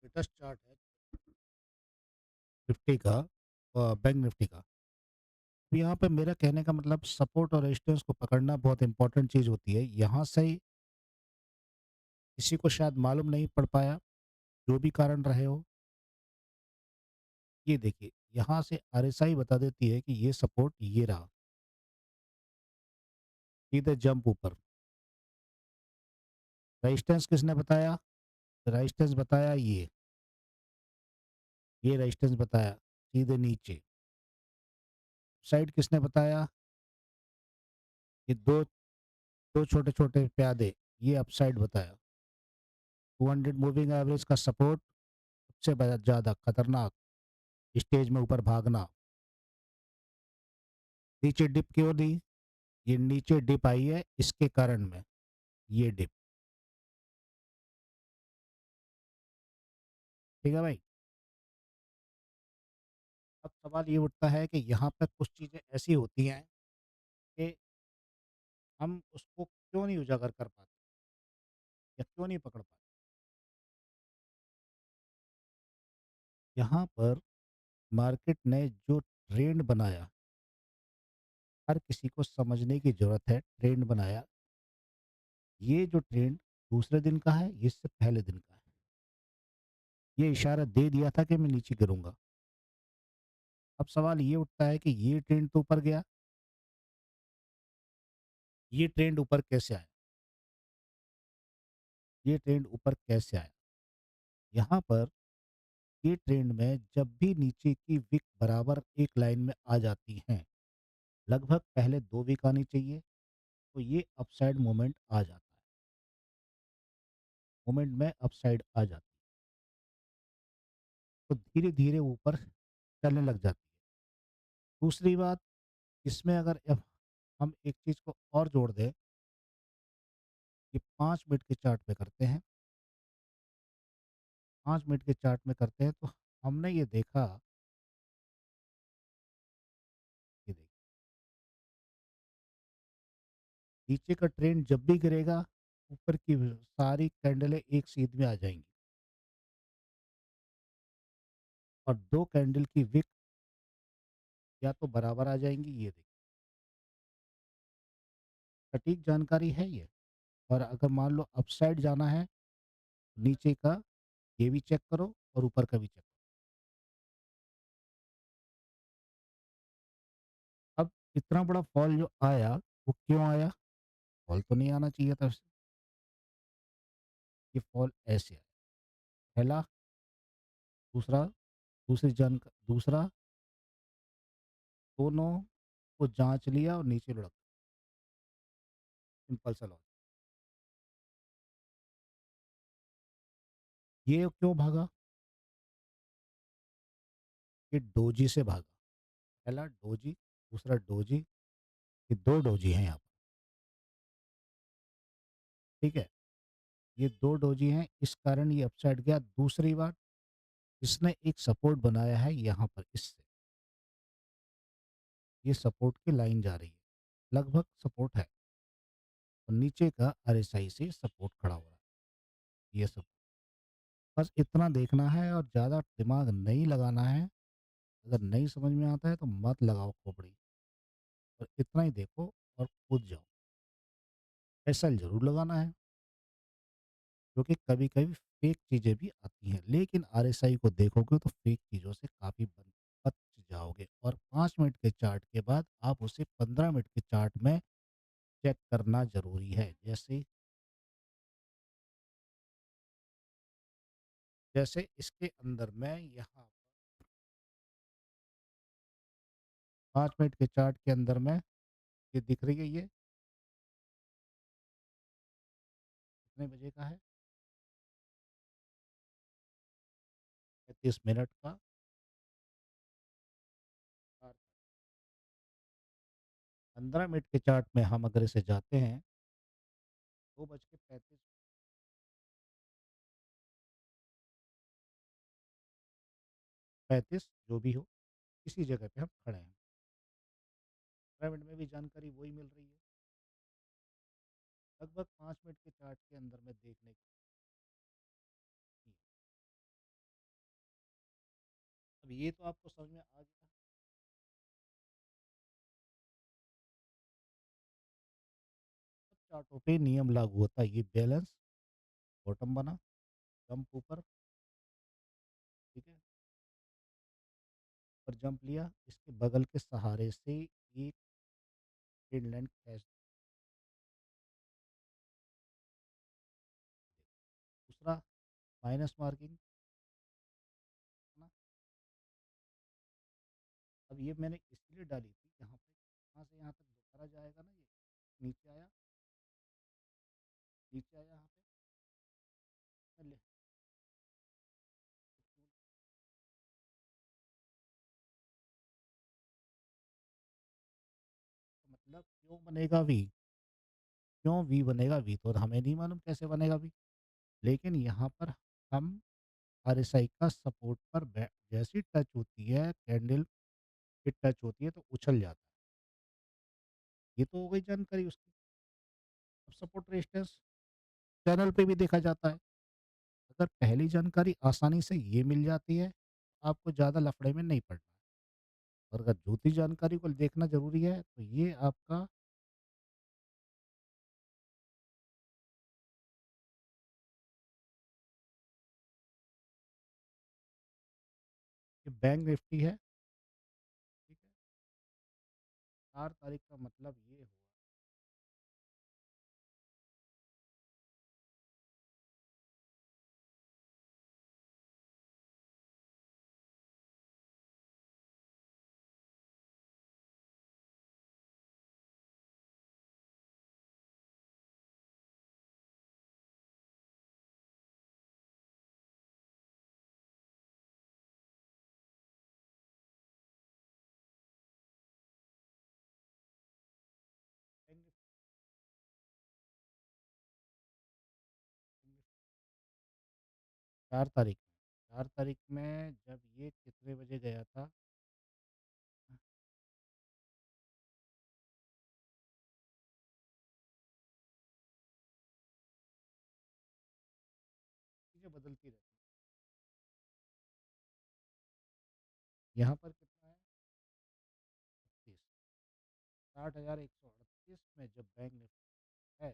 Latest chart है Nifty का, bank Nifty का। तो यहाँ पे मेरा कहने का मतलब सपोर्ट और रेजिस्टेंस को पकड़ना बहुत इंपॉर्टेंट चीज़ होती है। यहाँ से किसी को शायद मालूम नहीं पड़ पाया, जो भी कारण रहे हो। ये देखिए, यहाँ से आरएसआई बता देती है कि ये सपोर्ट ये रहा, सीधे जंप ऊपर। रेजिस्टेंस किसने बताया? रेजिस्टेंस बताया ये रेजिस्टेंस बताया सीधे नीचे। साइड किसने बताया? ये दो छोटे-छोटे प्यादे, ये अपसाइड बताया। 200 मूविंग एवरेज का सपोर्ट सबसे ज़्यादा खतरनाक, स्टेज में ऊपर भागना। नीचे डिप क्यों दी? ये नीचे डिप आई है इसके कारण में, ये डिप। ठीक है भाई? अब सवाल ये उठता है कि यहाँ पे कुछ चीज़ें ऐसी होती हैं कि हम उसको क्यों नहीं उजागर कर पाते या क्यों नहीं पकड़ पाते। यहाँ पर मार्केट ने जो ट्रेंड बनाया, हर किसी को समझने की ज़रूरत है, ट्रेंड बनाया। ये जो ट्रेंड दूसरे दिन का है, ये इससे पहले दिन का है। ये इशारा दे दिया था कि मैं नीचे गिरूँगा। अब सवाल ये उठता है कि ये ट्रेंड तो ऊपर गया, ये ट्रेंड ऊपर कैसे आया? ये ट्रेंड ऊपर कैसे आया? यहाँ पर ये ट्रेंड में जब भी नीचे की विक बराबर एक लाइन में आ जाती हैं, लगभग पहले 2 वीक आनी चाहिए, तो ये अपसाइड मूवमेंट आ जाता है। मूवमेंट में अपसाइड आ जाती है, तो धीरे-धीरे ऊपर चलने लग जाती है। दूसरी बात, इसमें अगर हम एक चीज़ को और जोड़ दें कि 5 मिनट के चार्ट पे करते हैं, 5 मिनट के चार्ट में करते हैं, तो हमने ये देखा, ये देखिए, नीचे का ट्रेंड जब भी गिरेगा, ऊपर की सारी कैंडलें एक सीध में आ जाएँगी और 2 कैंडल की विक या तो बराबर आ जाएँगी, ये देखिए। सटीक जानकारी है ये। और अगर मान लो अपसाइड जाना है, नीचे का ये भी चेक करो और ऊपर का भी चेक करो। अब इतना बड़ा फॉल जो आया, वो क्यों आया? फॉल तो नहीं आना चाहिए था वैसे, ये फॉल ऐसे आया। पहला, दूसरा, दूसरा, दोनों को जाँच लिया और नीचे लुढ़क, सिंपल सा लॉजिक। ये क्यों भागा? ये डोजी से भागा। पहला डोजी, दूसरा डोजी, ये 2 डोजी हैं यहाँ पर, ठीक है? ये 2 डोजी हैं, इस कारण ये अपसाइड गया। दूसरी बात, इसने एक सपोर्ट बनाया है यहाँ पर इससे, ये सपोर्ट की लाइन जा रही है, लगभग सपोर्ट है और नीचे का आरएसआई से सपोर्ट खड़ा हो रहा है, ये सब। बस इतना देखना है और ज़्यादा दिमाग नहीं लगाना है। अगर नहीं समझ में आता है तो मत लगाओ खोपड़ी, और इतना ही देखो और कूद जाओ। एसएल ज़रूर लगाना है, क्योंकि कभी-कभी फेक चीज़ें भी आती हैं, लेकिन आरएसआई को देखोगे तो फेक चीज़ों से काफ़ी बच जाओगे। और 5 मिनट के चार्ट के बाद आप उसे 15 मिनट के चार्ट में चेक करना ज़रूरी है। जैसे जैसे इसके अंदर मैं यहाँ 5 मिनट के चार्ट के अंदर में, ये दिख रही है, ये कितने बजे का है? 35 मिनट का। और 15 मिनट के चार्ट में हम अगर इसे जाते हैं, 2 बज के 35, 35 जो भी हो, इसी जगह पे हम खड़े हैं। 15 मिनट में भी जानकारी वही मिल रही है। लगभग 5 मिनट के चार्ट के अंदर में देखने की। अब ये तो आपको समझ में आ गया। सब चार्टों पे नियम लागू होता है। ये बैलेंस बॉटम बना, जंप ऊपर, ठीक है, ऊपर जंप लिया, इसके बगल के सहारे से एक इनलाइन खींच। दूसरा माइनस मार्किंग है ना। अब ये मैंने इसलिए डाली थी, यहाँ पे यहाँ से यहाँ तक दोबारा जाएगा ना, ये नीचे आया, नीचे आया यहाँ पे, मैं ले मतलब क्यों बनेगा वी, क्यों वी बनेगा, वी तो हमें नहीं मालूम कैसे बनेगा वी। लेकिन यहाँ पर हम आरएसआई का सपोर्ट पर जैसी टच होती है, कैंडल की टच होती है तो उछल जाता है। ये तो हो गई जानकारी उसकी। अब सपोर्ट रेजिस्टेंस चैनल पे भी देखा जाता है। अगर पहली जानकारी आसानी से ये मिल जाती है, तो आपको ज़्यादा लफड़े में नहीं पड़ना है। और अगर दूसरी जानकारी को देखना ज़रूरी है, तो ये आपका ये बैंक निफ्टी है, ठीक है। 4 तारीख का मतलब ये हुआ, बैंक निफ्टी 4 तारीख में, 4 तारीख में जब ये कितने बजे गया था, चीज़ें बदलती रहती हैं। यहाँ पर कितना है, 38, 60,138 में जब बैंक निफ्टी है,